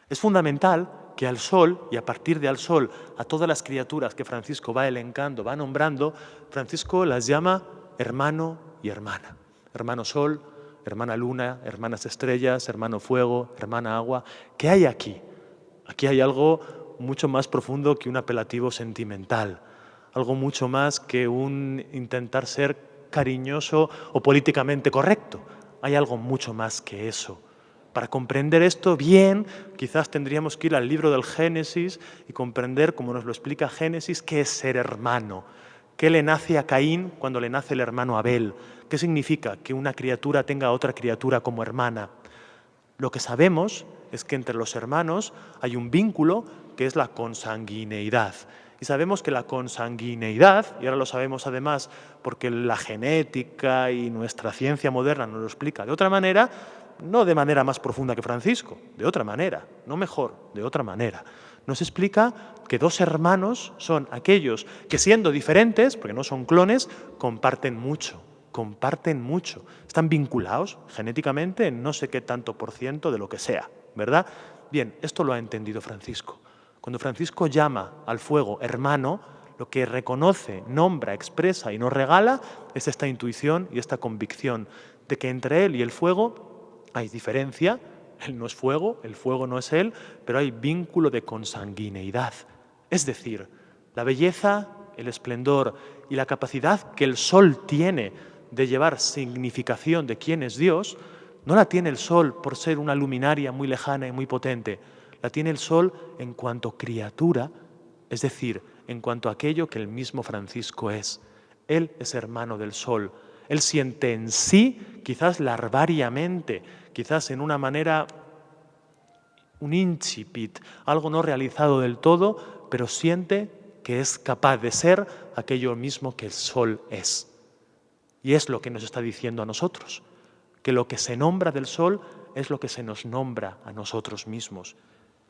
Es fundamental que al sol, y a partir de al sol, a todas las criaturas que Francisco va elencando, va nombrando, Francisco las llama hermano y hermana. Hermano sol, hermana luna, hermanas estrellas, hermano fuego, hermana agua. ¿Qué hay aquí? Aquí hay algo mucho más profundo que un apelativo sentimental, algo mucho más que un intentar ser cariñoso o políticamente correcto. Hay algo mucho más que eso. Para comprender esto bien, quizás tendríamos que ir al libro del Génesis y comprender, como nos lo explica Génesis, qué es ser hermano. ¿Qué le nace a Caín cuando le nace el hermano Abel? ¿Qué significa que una criatura tenga a otra criatura como hermana? Lo que sabemos es que entre los hermanos hay un vínculo que es la consanguineidad. Y sabemos que la consanguineidad, y ahora lo sabemos además porque la genética y nuestra ciencia moderna nos lo explica de otra manera, no de manera más profunda que Francisco, de otra manera, no mejor, de otra manera. Nos explica que dos hermanos son aquellos que, siendo diferentes, porque no son clones, comparten mucho, están vinculados genéticamente en no sé qué tanto por ciento de lo que sea, ¿verdad? Bien, esto lo ha entendido Francisco. Cuando Francisco llama al fuego hermano, lo que reconoce, nombra, expresa y nos regala es esta intuición y esta convicción de que entre él y el fuego hay diferencia. Él no es fuego, el fuego no es él, pero hay vínculo de consanguineidad. Es decir, la belleza, el esplendor y la capacidad que el sol tiene de llevar significación de quién es Dios, no la tiene el sol por ser una luminaria muy lejana y muy potente, la tiene el sol en cuanto criatura, es decir, en cuanto a aquello que el mismo Francisco es. Él es hermano del sol. Él siente en sí, quizás larvariamente, quizás en una manera, un incipit, algo no realizado del todo, pero siente que es capaz de ser aquello mismo que el sol es. Y es lo que nos está diciendo a nosotros, que lo que se nombra del sol es lo que se nos nombra a nosotros mismos.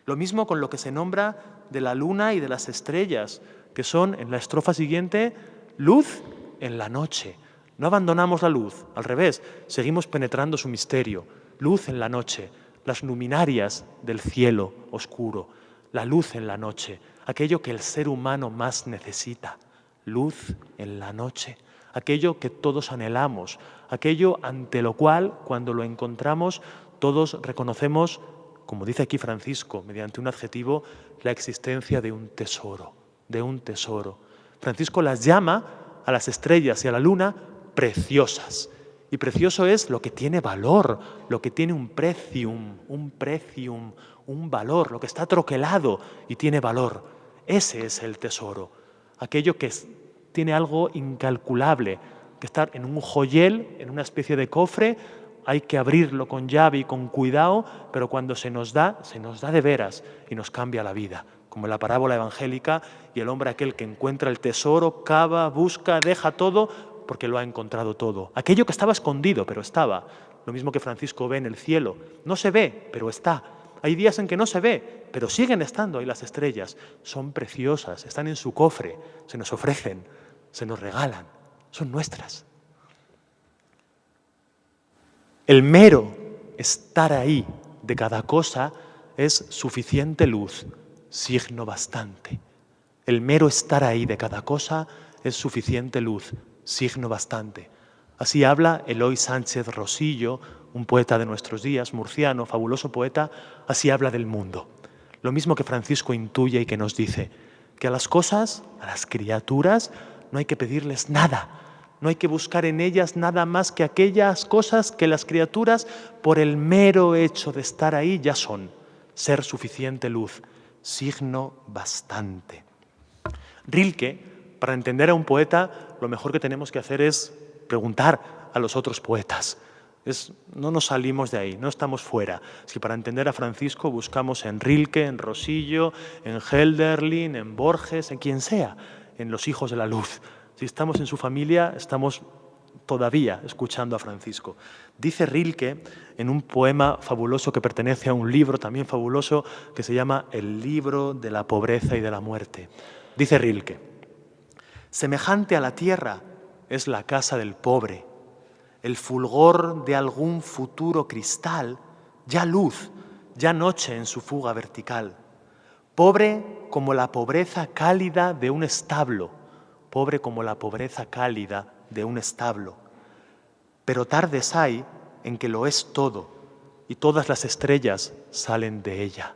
Lo mismo con lo que se nombra de la luna y de las estrellas, que son, en la estrofa siguiente, luz en la noche. No abandonamos la luz, al revés, seguimos penetrando su misterio. Luz en la noche, las luminarias del cielo oscuro, la luz en la noche, aquello que el ser humano más necesita. Luz en la noche, aquello que todos anhelamos, aquello ante lo cual, cuando lo encontramos, todos reconocemos como dice aquí Francisco, mediante un adjetivo, la existencia de un tesoro, de un tesoro. Francisco las llama a las estrellas y a la luna preciosas. Y precioso es lo que tiene valor, lo que tiene un precium, un valor, lo que está troquelado y tiene valor. Ese es el tesoro, aquello que tiene algo incalculable, que está en un joyel, en una especie de cofre. Hay que abrirlo con llave y con cuidado, pero cuando se nos da de veras y nos cambia la vida. Como en la parábola evangélica, y el hombre aquel que encuentra el tesoro, cava, busca, deja todo, porque lo ha encontrado todo. Aquello que estaba escondido, pero estaba. Lo mismo que Francisco ve en el cielo. No se ve, pero está. Hay días en que no se ve, pero siguen estando ahí las estrellas. Son preciosas, están en su cofre, se nos ofrecen, se nos regalan, son nuestras. El mero estar ahí de cada cosa es suficiente luz, signo bastante. El mero estar ahí de cada cosa es suficiente luz, signo bastante. Así habla Eloy Sánchez Rosillo, un poeta de nuestros días, murciano, fabuloso poeta, así habla del mundo. Lo mismo que Francisco intuye y que nos dice, que a las cosas, a las criaturas, no hay que pedirles nada. No hay que buscar en ellas nada más que aquellas cosas que las criaturas, por el mero hecho de estar ahí, ya son. Ser suficiente luz, signo bastante. Rilke, para entender a un poeta, lo mejor que tenemos que hacer es preguntar a los otros poetas. No nos salimos de ahí, no estamos fuera. Si para entender a Francisco buscamos en Rilke, en Rosillo, en Hölderlin, en Borges, en quien sea, en los hijos de la luz. Si estamos en su familia, estamos todavía escuchando a Francisco. Dice Rilke en un poema fabuloso que pertenece a un libro también fabuloso que se llama El libro de la pobreza y de la muerte. Dice Rilke, semejante a la tierra es la casa del pobre, el fulgor de algún futuro cristal, ya luz, ya noche en su fuga vertical. Pobre como la pobreza cálida de un establo, pobre como la pobreza cálida de un establo. Pero tardes hay en que lo es todo y todas las estrellas salen de ella.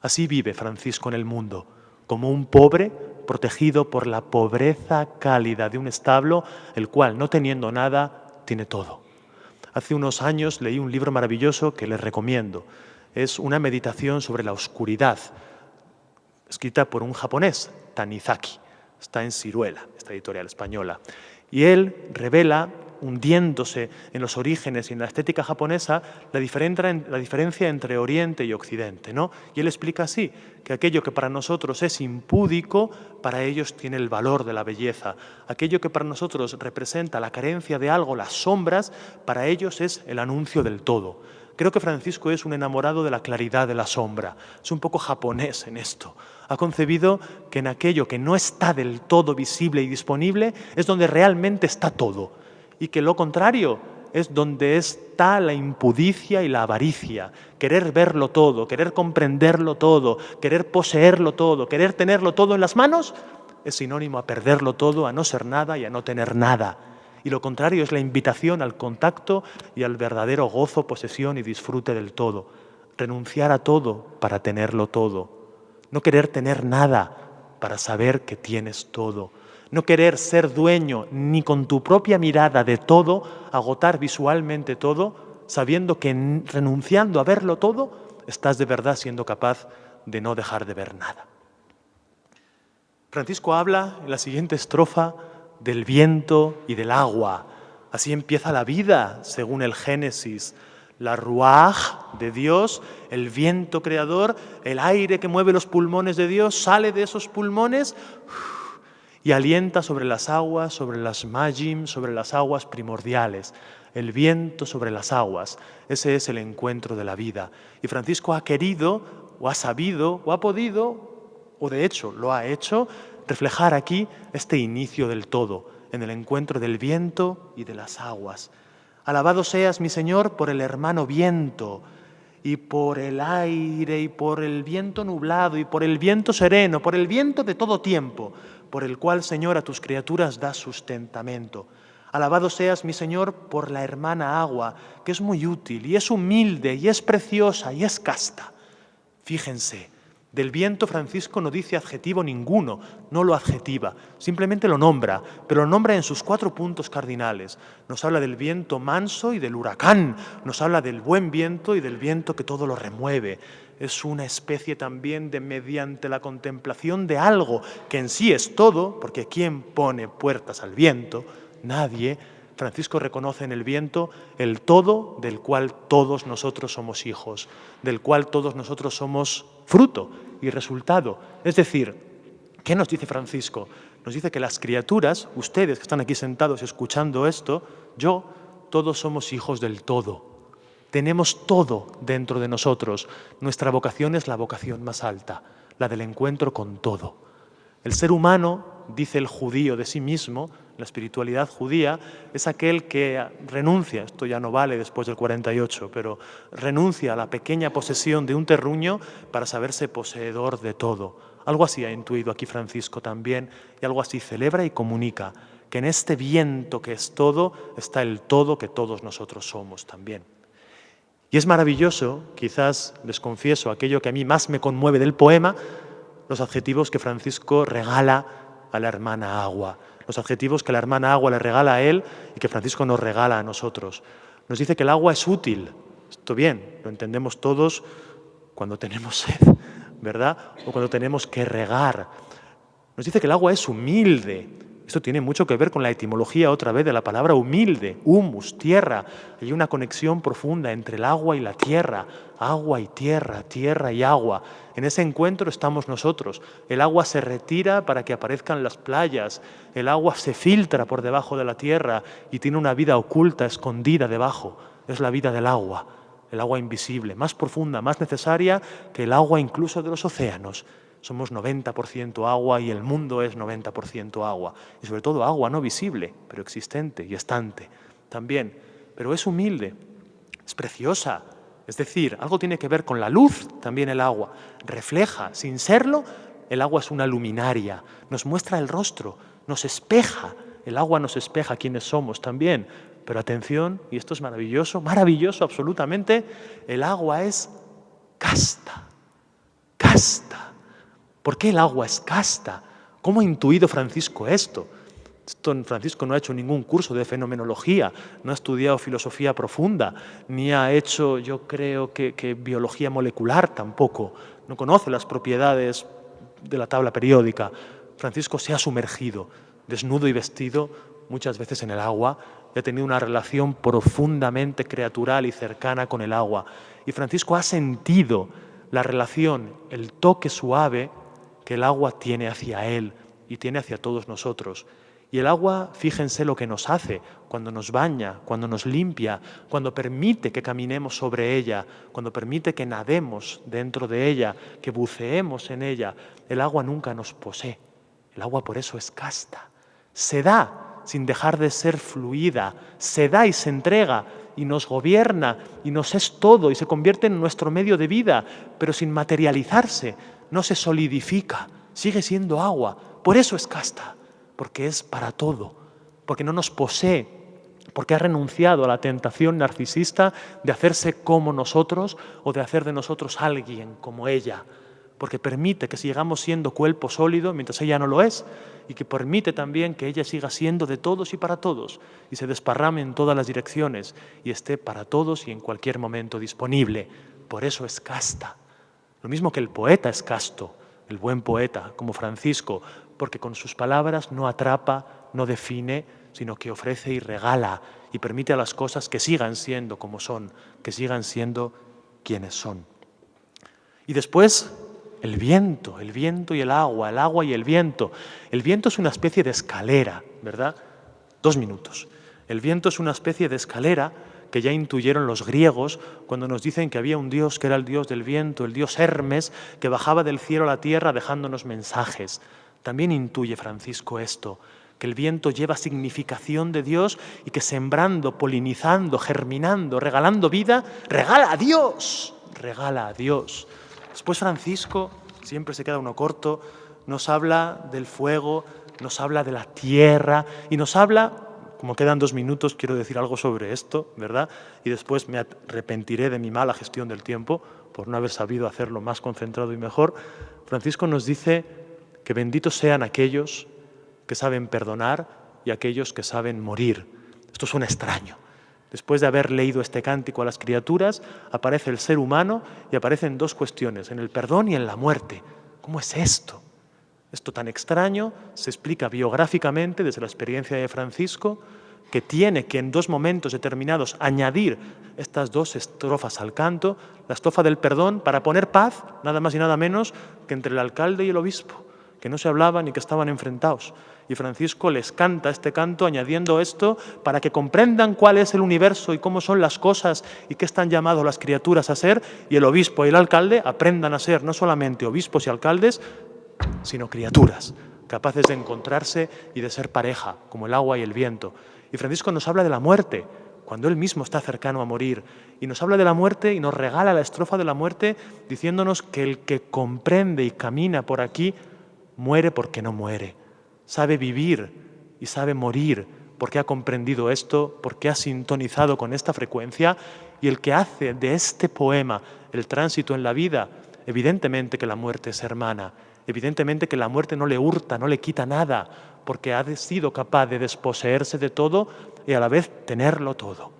Así vive Francisco en el mundo, como un pobre protegido por la pobreza cálida de un establo, el cual, no teniendo nada, tiene todo. Hace unos años leí un libro maravilloso que les recomiendo. Es una meditación sobre la oscuridad, escrita por un japonés, Tanizaki. Está en Siruela, esta editorial española. Y él revela, hundiéndose en los orígenes y en la estética japonesa, la diferencia entre Oriente y Occidente, ¿no? Y él explica así, que aquello que para nosotros es impúdico, para ellos tiene el valor de la belleza. Aquello que para nosotros representa la carencia de algo, las sombras, para ellos es el anuncio del todo. Creo que Francisco es un enamorado de la claridad de la sombra. Es un poco japonés en esto. Ha concebido que en aquello que no está del todo visible y disponible es donde realmente está todo. Y que lo contrario es donde está la impudicia y la avaricia. Querer verlo todo, querer comprenderlo todo, querer poseerlo todo, querer tenerlo todo en las manos, es sinónimo a perderlo todo, a no ser nada y a no tener nada. Y lo contrario es la invitación al contacto y al verdadero gozo, posesión y disfrute del todo. Renunciar a todo para tenerlo todo. No querer tener nada para saber que tienes todo. No querer ser dueño ni con tu propia mirada de todo, agotar visualmente todo, sabiendo que renunciando a verlo todo, estás de verdad siendo capaz de no dejar de ver nada. Francisco habla en la siguiente estrofa del viento y del agua. Así empieza la vida, según el Génesis. La ruaj de Dios, el viento creador, el aire que mueve los pulmones de Dios, sale de esos pulmones y alienta sobre las aguas, sobre las magim, sobre las aguas primordiales. El viento sobre las aguas, ese es el encuentro de la vida. Y Francisco ha querido, o ha sabido, o ha podido, o de hecho lo ha hecho, reflejar aquí este inicio del todo, en el encuentro del viento y de las aguas. Alabado seas, mi Señor, por el hermano viento, y por el aire, y por el viento nublado, y por el viento sereno, por el viento de todo tiempo, por el cual, Señor, a tus criaturas das sustentamento. Alabado seas, mi Señor, por la hermana agua, que es muy útil y es humilde y es preciosa y es casta. Fíjense, del viento Francisco no dice adjetivo ninguno, no lo adjetiva, simplemente lo nombra, pero lo nombra en sus 4 puntos cardinales. Nos habla del viento manso y del huracán, nos habla del buen viento y del viento que todo lo remueve. Es una especie también de mediante la contemplación de algo que en sí es todo, porque ¿quién pone puertas al viento? Nadie. Francisco reconoce en el viento el todo del cual todos nosotros somos hijos, del cual todos nosotros somos fruto y resultado. Es decir, ¿qué nos dice Francisco? Nos dice que las criaturas, ustedes que están aquí sentados escuchando esto, yo, todos somos hijos del todo. Tenemos todo dentro de nosotros. Nuestra vocación es la vocación más alta, la del encuentro con todo. El ser humano, dice el judío de sí mismo, la espiritualidad judía, es aquel que renuncia, esto ya no vale después del 48, pero renuncia a la pequeña posesión de un terruño para saberse poseedor de todo. Algo así ha intuido aquí Francisco también, y algo así celebra y comunica, que en este viento que es todo está el todo que todos nosotros somos también. Y es maravilloso, quizás les confieso aquello que a mí más me conmueve del poema, los adjetivos que Francisco regala a la hermana agua, los adjetivos que la hermana agua le regala a él y que Francisco nos regala a nosotros. Nos dice que el agua es útil. Esto bien, lo entendemos todos cuando tenemos sed, ¿verdad? O cuando tenemos que regar. Nos dice que el agua es humilde. Esto tiene mucho que ver con la etimología otra vez de la palabra humilde, humus, tierra. Hay una conexión profunda entre el agua y la tierra, agua y tierra, tierra y agua. En ese encuentro estamos nosotros. El agua se retira para que aparezcan las playas, el agua se filtra por debajo de la tierra y tiene una vida oculta, escondida debajo. Es la vida del agua, el agua invisible, más profunda, más necesaria que el agua incluso de los océanos. Somos 90% agua y el mundo es 90% agua. Y sobre todo agua no visible, pero existente y estante también. Pero es humilde, es preciosa. Es decir, algo tiene que ver con la luz también el agua. Refleja, sin serlo, el agua es una luminaria. Nos muestra el rostro, nos espeja. El agua nos espeja quiénes somos también. Pero atención, y esto es maravilloso, maravilloso absolutamente, el agua es casta, casta. ¿Por qué el agua es casta? ¿Cómo ha intuido Francisco esto? Francisco no ha hecho ningún curso de fenomenología, no ha estudiado filosofía profunda, ni ha hecho, yo creo, que biología molecular tampoco. No conoce las propiedades de la tabla periódica. Francisco se ha sumergido, desnudo y vestido, muchas veces en el agua, y ha tenido una relación profundamente creatural y cercana con el agua. Y Francisco ha sentido la relación, el toque suave que el agua tiene hacia él y tiene hacia todos nosotros. Y el agua, fíjense lo que nos hace cuando nos baña, cuando nos limpia, cuando permite que caminemos sobre ella, cuando permite que nademos dentro de ella, que buceemos en ella. El agua nunca nos posee. El agua por eso es casta. Se da sin dejar de ser fluida, se da y se entrega y nos gobierna y nos es todo y se convierte en nuestro medio de vida, pero sin materializarse. No se solidifica, sigue siendo agua. Por eso es casta, porque es para todo, porque no nos posee, porque ha renunciado a la tentación narcisista de hacerse como nosotros o de hacer de nosotros alguien como ella, porque permite que sigamos siendo cuerpo sólido mientras ella no lo es y que permite también que ella siga siendo de todos y para todos y se desparrame en todas las direcciones y esté para todos y en cualquier momento disponible. Por eso es casta. Lo mismo que el poeta es casto, el buen poeta, como Francisco, porque con sus palabras no atrapa, no define, sino que ofrece y regala y permite a las cosas que sigan siendo como son, que sigan siendo quienes son. Y después, el viento y el agua y el viento. El viento es una especie de escalera, ¿verdad? 2 minutos. El viento es una especie de escalera que ya intuyeron los griegos cuando nos dicen que había un dios que era el dios del viento, el dios Hermes, que bajaba del cielo a la tierra dejándonos mensajes. También intuye Francisco esto, que el viento lleva significación de Dios y que sembrando, polinizando, germinando, regalando vida, regala a Dios, regala a Dios. Después Francisco, siempre se queda uno corto, nos habla del fuego, nos habla de la tierra y nos habla, como quedan 2 minutos, quiero decir algo sobre esto, ¿verdad? Y después me arrepentiré de mi mala gestión del tiempo por no haber sabido hacerlo más concentrado y mejor. Francisco nos dice que benditos sean aquellos que saben perdonar y aquellos que saben morir. Esto suena extraño. Después de haber leído este cántico a las criaturas, aparece el ser humano y aparecen 2 cuestiones, en el perdón y en la muerte. ¿Cómo es esto? Esto tan extraño se explica biográficamente desde la experiencia de Francisco, que tiene que en 2 momentos determinados añadir estas 2 estrofas al canto, la estrofa del perdón para poner paz, nada más y nada menos que entre el alcalde y el obispo, que no se hablaban y que estaban enfrentados. Y Francisco les canta este canto añadiendo esto para que comprendan cuál es el universo y cómo son las cosas y qué están llamados las criaturas a ser, y el obispo y el alcalde aprendan a ser no solamente obispos y alcaldes, sino criaturas, capaces de encontrarse y de ser pareja, como el agua y el viento. Y Francisco nos habla de la muerte, cuando él mismo está cercano a morir, y nos habla de la muerte y nos regala la estrofa de la muerte diciéndonos que el que comprende y camina por aquí muere porque no muere, sabe vivir y sabe morir porque ha comprendido esto, porque ha sintonizado con esta frecuencia, y el que hace de este poema el tránsito en la vida, evidentemente que la muerte es hermana, evidentemente que la muerte no le hurta, no le quita nada, porque ha sido capaz de desposeerse de todo y a la vez tenerlo todo.